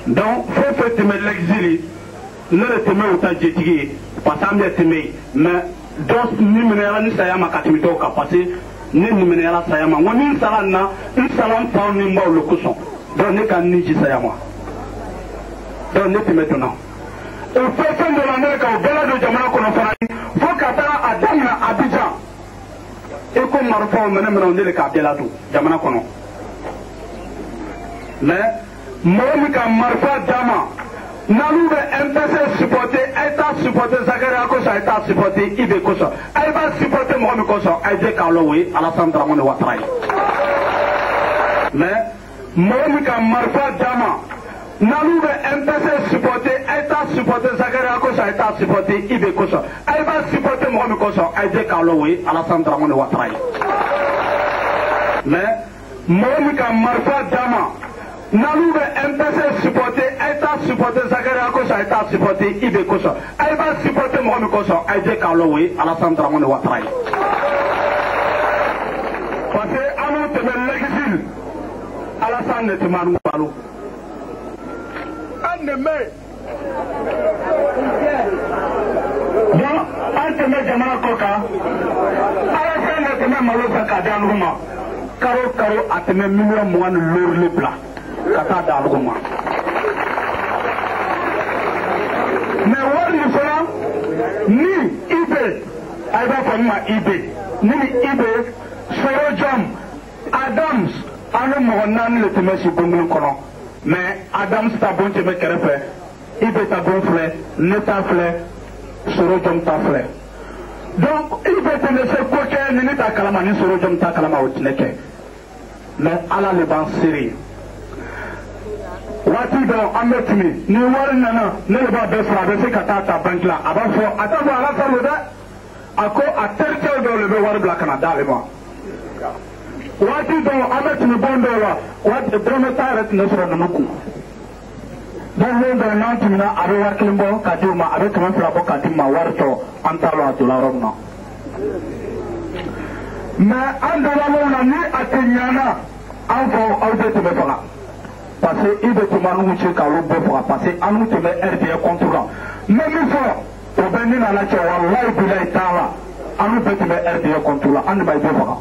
donc faut tɛmɛ l'exil ne le tɛmɛ o ta jetigi parce que an bɛ tɛmɛ mais dɔ ni minɛra ni saya ma ka tɛmɛ dɔw kan parce que ne ni minɛra saya ma n ko ni n sara nin na n sara n faw ni n baw le kosɔn donc ne ka n ni ji saya ma donc ne tɛmɛ donna o fɛn dɔ la ne ka o bɛɛ ladon jamana kɔnɔ fana fo ka taa a daminɛ Abidjan e ko marifaw minɛ ne le k'a bɛɛ ladon jamana kɔnɔ mais mɔgɔ min ka marifa d'a ma n'alu bɛ MPC supporter a ye taa supporter Zakaria kosɔn a ye taa supporter IB kosɔn a ye b'a supporter mɔgɔ min kosɔn a ye jɛ k'a lɔ o ye Alassane Dramane Ouattara ye mais mɔgɔ min ka marifa d'a ma n'alu bɛ MPC supporter a ye taa supporter Zakaria kosɔn a ye taa supporter IB kosɔn a ye b'a supporter mɔgɔ min kosɔn a ye jɛ k'a lɔ o ye Alassane Dramane Ouattara ye mais mɔgɔ min ka marifa d'a ma n'alu bɛ MPC supporter a ye taa supporter Zakaria kosɔn a ye taa supporter IB kosɔn a ye b'a supporter mɔgɔ min kosɔn a ye jɛ k'a lɔ o ye Alassane Dramane Ouattara ye parce que an y'u tɛmɛ l'exil Alassane de tɛmɛ an balo an de mɛ donc an tɛmɛ jamana kɔ kan Alassane de tɛmɛ malo fɛ k'a di an ma karo karo a tɛmɛ miliyɔn 20 ni lorili bila ka taa di alugu ma mais wari nin fana ni IB a b'a fɔ min ma IB ni IB Soro Jom Adams an ni mɔgɔ 4 le tɛmɛ si bon kelen kɔnɔ mais Adams ta bon tɛmɛ kɛrɛfɛ IB ta bon filɛ ne ta filɛ Soro Jom ta filɛ donc IB tɛmɛ se ko kɛ ni ne ta kalama ni Soro Jom ta kalama o tɛnɛ kɛ mais ala le b'an seere waati dɔ an bɛ tɛmɛ ni wari nana ne de b'a bɛɛ sɔrɔ a bɛ se ka taa ta banque la a b'a fɔ a t'a fɔ Alassane lo dɛ a ko a terikɛw dɔw le bɛ wari bila ka na d'ale ma waati dɔ an bɛ tɛmɛ bon dɔw la waati dɔrɔmɛ tan yɛrɛ tun bɛ sɔrɔ ninnu kun donc don dɔ n'an tɛmɛna a bɛ wari kelen bɔ ka di u ma a bɛ 200 bɔ ka di ma wari tɔ an t'a lɔn a donna yɔrɔ min na mais an dɔnbagaw la ni a tɛ ɲana an fɔ aw tɛ tɛmɛ faga parce que IB tun b'an n'u cɛ k'olu bɛɛ faga parce que an n'u tɛmɛ RDA contre la mais min fɔ o bɛ ni nana cɛ walayi bilayi t'a la an n'u bɛɛ tɛmɛ RDA contre la an de ma IB faga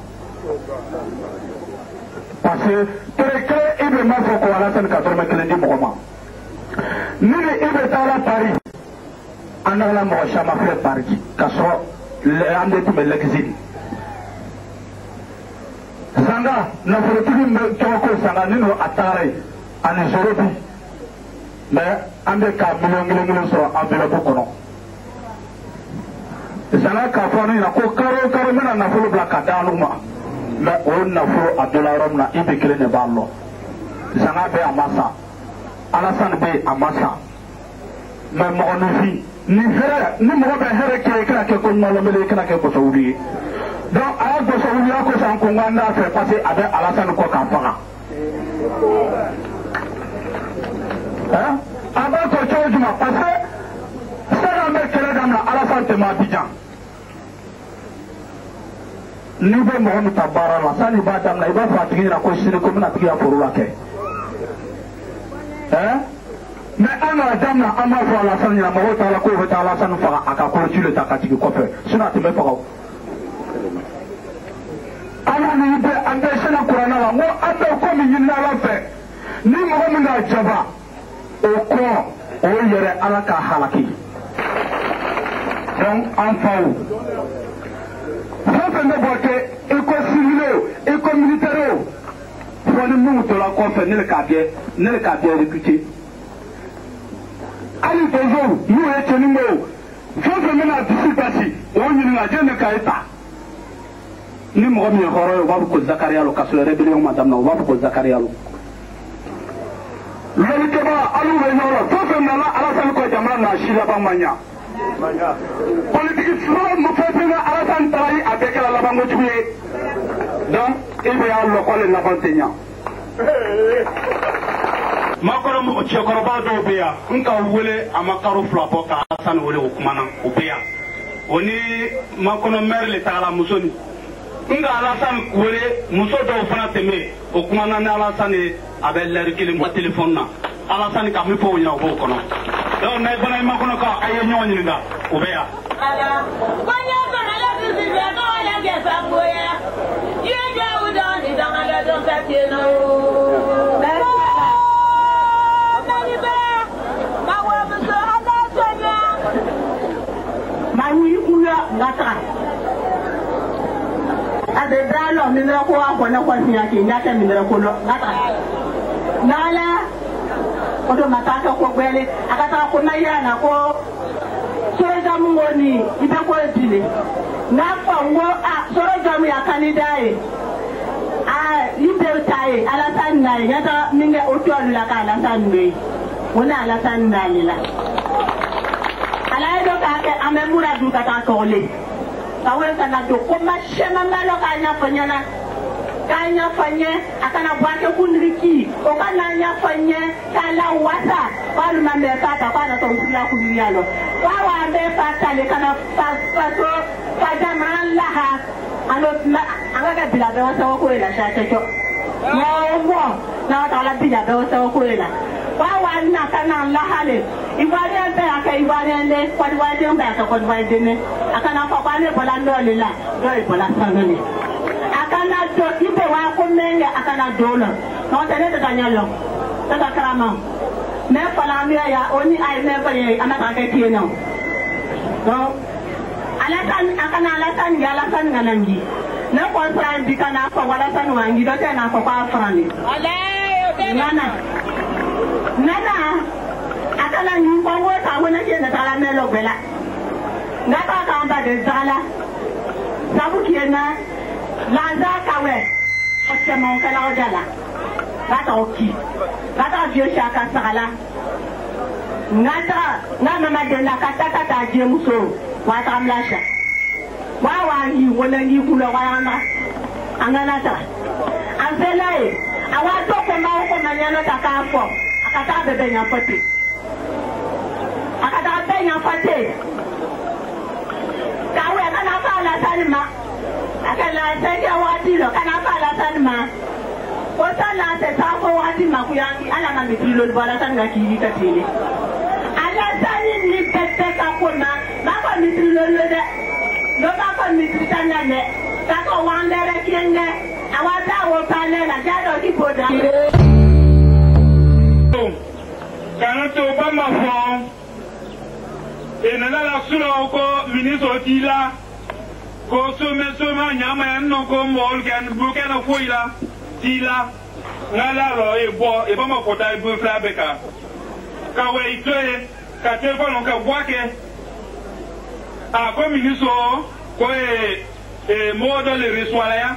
parce que tere kelen IB m'a fɔ ko Alassane ka dɔrɔmɛ 1 di mɔgɔ ma ni ni IB taara Paris an nana mɔgɔ caman filɛ Paris ka sɔrɔ an de tɛmɛ l'exil Sanga nafolotigi min bɛ tɔgɔ ko Sanga ni a taara yen ani Zoro bi mais an bɛ ka miliyɔn kelen sɔrɔ enveloppe kɔnɔ Sanga k'a fɔ ne ɲɛna ko karo o karo n bɛna nafolo bila ka da olu ma mais o nafolo a donna yɔrɔ min na IB kelen de b'a lɔ Sanga bɛ a ma sa Alassane bɛ a ma sa mais mɔgɔninfin ni mɔgɔ bɛ hɛrɛ kɛ i kana kɛ ko ɲumanlɔnbele i kana kɛ gɔsɔwuli ye donc a ye gɔsɔwuliya kosɔn ko n ka n d'a fɛ parce que a bɛ Alassane kɔ k'a faga a b'a fɔ cogo jumɛn parce que sani an bɛ kɛlɛ daminɛ Alassane tɛmɛ Abidjan n'i bɛ mɔgɔ min ta baara la sani i b'a daminɛ i b'a fɔ a tigi ɲɛna ko sini ko n bɛna tigi ka foro la kɛ mais an nana daminɛ an b'a fɔ Alassane ɲɛna mɔgɔw t'a la k'o bɛ taa Alassane faga a ka kɔrɔci le ta ka jigin kɔfɛ sinon a tun bɛ faga o ala ni bɛ an bɛ sɛnɛ kuranna la n ko an bɛ ko min ɲini Ala fɛ ni mɔgɔ min ka jaba o kɔ o yɛrɛ Ala ka halaki donc an faw fɛn fɛn bɛ bɔ kɛ i ko civil o i ko militaire o fɔ ni minnu tora kɔfɛ ne le k'a bɛɛ recruter hali donsow n'u ye cɛnin bɔ o fɛn fɛn bɛna disi gasi o ɲininka jɔn de ka e ta ni mɔgɔ min ye hɔrɔn ye u b'a fɔ ko Zakaria lo ka sɔrɔ rébellion ma daminɛ u b'a fɔ ko Zakaria lo lɔlikɛbaga alu bɛ ɲɔgɔn la fɛn fɛn nana Alassane kɔ jamana na si laban ma ɲa politiki fɛn fɛn na Alassane taara ye a bɛɛ kɛra laban kojugu ye donc IB y'a lɔ k'ale laban tɛ ɲa makɔrɔ cɛkɔrɔba dɔw bɛ yan n ka wele a ma karo 2 bɔ ka Alassane wele o kumana o bɛ yan o ni makɔnɔ maire le tagara muso ni nga Alassane wele muso dɔw fana tɛmɛ o kumana ni Alassane ye a bɛ lɛri kelen bɔ téléphone na Alassane ka mi fo nya ko kono do na bana ma kono ka ay nyoni nga o be ya ala banya ko na la du bi ko la ge sa ko ya ye ja u do ni da ngala do ka ti no mani ba ma wa bu so ala so ya ma wi ku ya ngata ade dalo mi na ko a ko na ko ti ya ki ngata mi na ko lo ngata nala odo mataka ko gwele akata ko mayana ko soja mungoni ibe ko etile na kongo soja mu ya kanidai ibe tai alasan nai yata minge otolu la ka alasan nai wona alasan nai la ala do ka ke amemura du kata ko le kawe sana do ko mashema ngalo ka nya fanyana kanya fanye akana bwake kunriki okana nya fanye kala wata palu mambe papa kana to usila kulialo wawa be pata le kana paso kajama laha ano anga bila be wasa ko ila shacho mo na ta la bila be wasa ko ila wawa na kana lahale ibari ante aka ibari ande kwadi wadi mbe aka kwadi wadi ne akana fa kwale bola ndole la do bola sanone akana do ibe wa ko menga akana dola no tene de danyalo ta karama me fala mi ya oni ai me bare amaka ke tieno no alasan akana alasan ya alasan nganangi na ko sa bikana ko wala san wangi do tena ko kwa frani nana akana ni ko wo ta wona ke na tala me lo bela ngata ka amba de zala sabu kiena Laza kawe, oche mon kala ojala. Gata oki, gata vieux chaka sala. Ngata, na mama de na kata kata jemuso, wata mlasha. Wawa yi wona yi kula wana. Anganata. Anzelae, awato ko ma ko manyano takafo. Akata bebe nya fote. Akata bebe nya fote. Kawe kana fala salima. Akala teke wati lo kana pala tanma ko sala te sako wati makuyangi ala mamitilo bala tanga kiri katile ala tani ni tete kakona bako mitilo le de no bako mititanya ne kako wandere kienge awata wo pale la jado kiboda kana to bama fo enala la sulo ko ministre tila ko soma nyama ya no ko mol kan buke na foila tila ngala ro e ba ma ko dai bu fla beka ka we itoe ka telephone ka bwake a ko ministro ko modo le riswala ya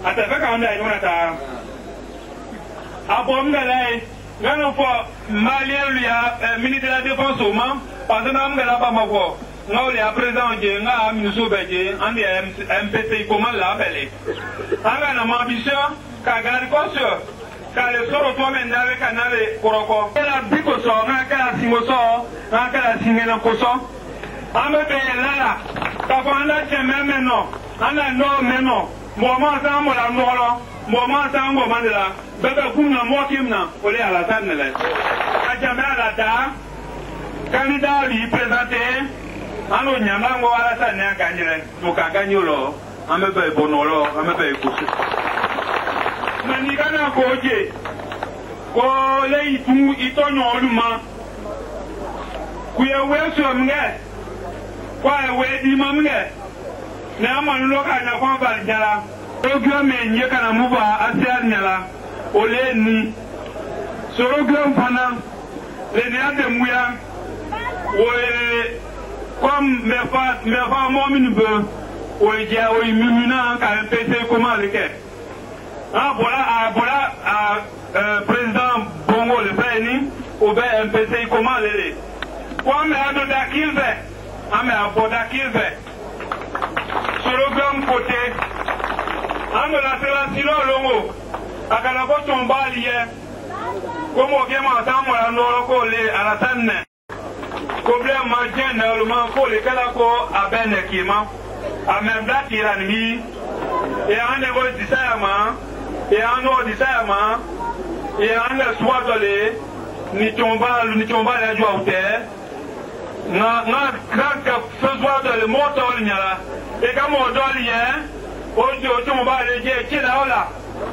ataka ka nda ina ta abom ngala ngano fo malien ya ministre de la défense au man pendant ngala ba ma ko non les président de nga ministre beje andi MPC comment la belle anga na ambition ka gari koso ka le soro to men dawe kanale koroko la biko so nga kala singo so nga kala singena koso ame be lala ka ko anda chememe no anda no meno mo ma sa mo la nolo mo ma sa ngo mandela bebe kumna mo kimna ole ala tanele a jamala da candidat lui présenté ano nyama ngo ala sa ne ganyere to ka ganyolo amebe bonolo amebe kusu mani kana koje ko le itu itonyo oluma kuye weso mnge kwa we di mamnge ne amanu lo ka na kwa ba jara ogyo menye kana muba asiar nyala ole ni sorogyo mfana le ne ade muya wo comme mes femmes mon minube o imuna ka MPC comment le ke voilà président Bongo le Beni ou ben MPC comment le comme ado dakilve ame aboda kilve sur le grand côté ando la sela silo longo akala ko tombaliye comme o gema tamo la noro ko le ala tanne problème majeur le man ko le kala ko abene kima amem da tirani et en nego disayama et en no disayama et en le soit dolé ni chomba la joie ou terre. Na kaka faiswa de le moto nyala e ka mo do lien o chomba le je kila ola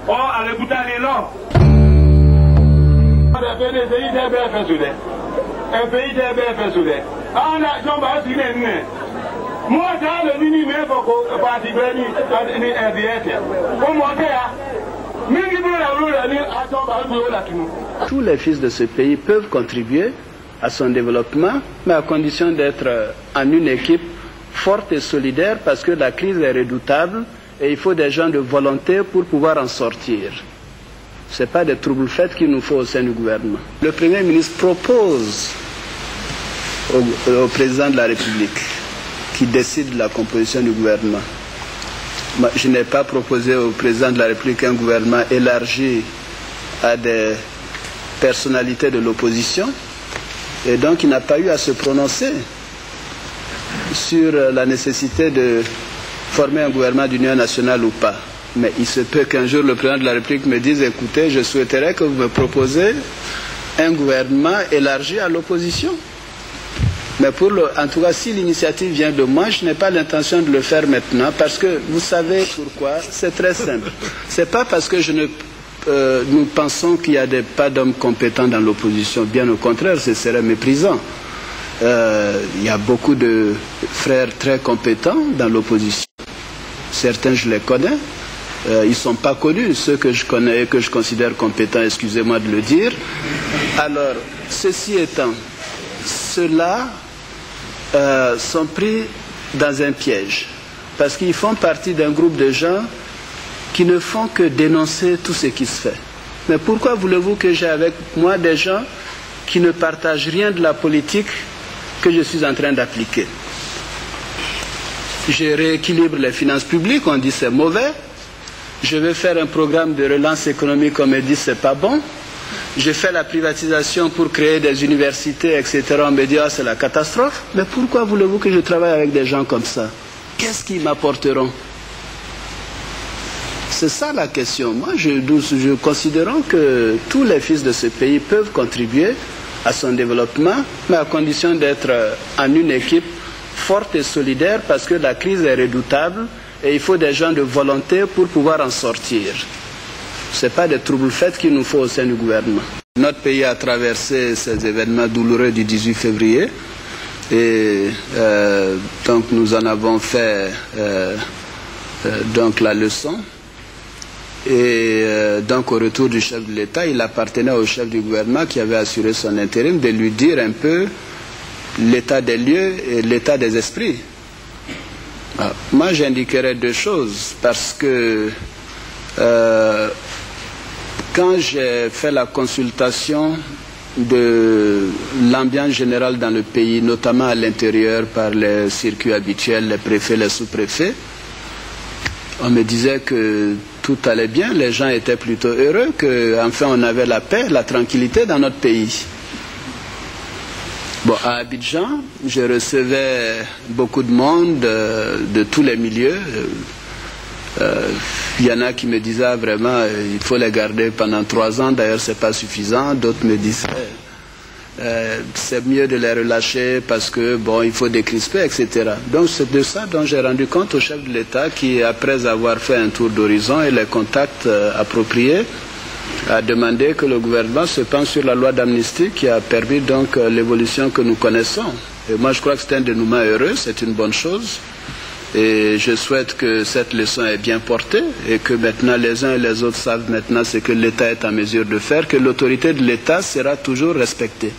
o ale butali lo. Un pays de BFSUD. On a chomba si ne. Moi ça le mini mais faut parti beni ni RDS. Pour moi tous les fils de ce pays peuvent contribuer à son développement, mais à condition d'être en une équipe forte et solidaire, parce que la crise est redoutable et il faut des gens de volonté pour pouvoir en sortir. Ce n'est pas des troubles faits qu'il nous faut au sein du gouvernement. Le Premier ministre propose au président de la République qui décide de la composition du gouvernement. Je n'ai pas proposé au président de la République un gouvernement élargi à des personnalités de l'opposition, et donc il n'a pas eu à se prononcer sur la nécessité de former un gouvernement d'union nationale ou pas. Mais il se peut qu'un jour le président de la République me dise: écoutez, je souhaiterais que vous me proposiez un gouvernement élargi à l'opposition. Mais en tout cas, si l'initiative vient de moi, je n'ai pas l'intention de le faire maintenant, parce que vous savez pourquoi. C'est très simple. Ce n'est pas parce que nous pensons qu'il n'y a pas d'hommes compétents dans l'opposition. Bien au contraire, ce serait méprisant. Il y a beaucoup de frères très compétents dans l'opposition. Certains, je les connais. Ils ne sont pas connus. Ceux que je connais et que je considère compétents, excusez-moi de le dire. Alors, ceci étant, ceux-là sont pris dans un piège, parce qu'ils font partie d'un groupe de gens qui ne font que dénoncer tout ce qui se fait. Mais pourquoi voulez-vous que j'ai avec moi des gens qui ne partagent rien de la politique que je suis en train d'appliquer? Je rééquilibre les finances publiques, on dit c'est mauvais. Je vais faire un programme de relance économique, on me dit c'est pas bon. Je fais la privatisation pour créer des universités, etc. On me dit: ah, c'est la catastrophe. Mais pourquoi voulez-vous que je travaille avec des gens comme ça? Qu'est-ce qu'ils m'apporteront? C'est ça la question. Moi, je considère que tous les fils de ce pays peuvent contribuer à son développement, mais à condition d'être en une équipe forte et solidaire, parce que la crise est redoutable et il faut des gens de volonté pour pouvoir en sortir. Ce n'est pas des troubles faits qu'il nous faut au sein du gouvernement. Notre pays a traversé ces événements douloureux du 18 février et donc nous en avons fait donc la leçon. Et donc au retour du chef de l'État, il appartenait au chef du gouvernement qui avait assuré son intérim de lui dire un peu l'état des lieux et l'état des esprits. Alors, moi j'indiquerais deux choses, parce que quand j'ai fait la consultation de l'ambiance générale dans le pays, notamment à l'intérieur par les circuits habituels, les préfets, les sous-préfets, on me disait que tout allait bien, les gens étaient plutôt heureux, qu'enfin on avait la paix, la tranquillité dans notre pays. Bon, à Abidjan, je recevais beaucoup de monde de tous les milieux. Il y en a qui me disaient: ah, vraiment, il faut les garder pendant 3 ans, d'ailleurs c'est pas suffisant. D'autres me disaient c'est mieux de les relâcher parce que bon, il faut décrisper, etc. Donc c'est de ça dont j'ai rendu compte au chef de l'État qui, après avoir fait un tour d'horizon et les contacts appropriés, a demandé que le gouvernement se penche sur la loi d'amnistie qui a permis donc l'évolution que nous connaissons. Et moi je crois que c'est un dénouement heureux, c'est une bonne chose. Et je souhaite que cette leçon est bien portée et que maintenant les uns et les autres savent maintenant ce que l'État est en mesure de faire, que l'autorité de l'État sera toujours respectée.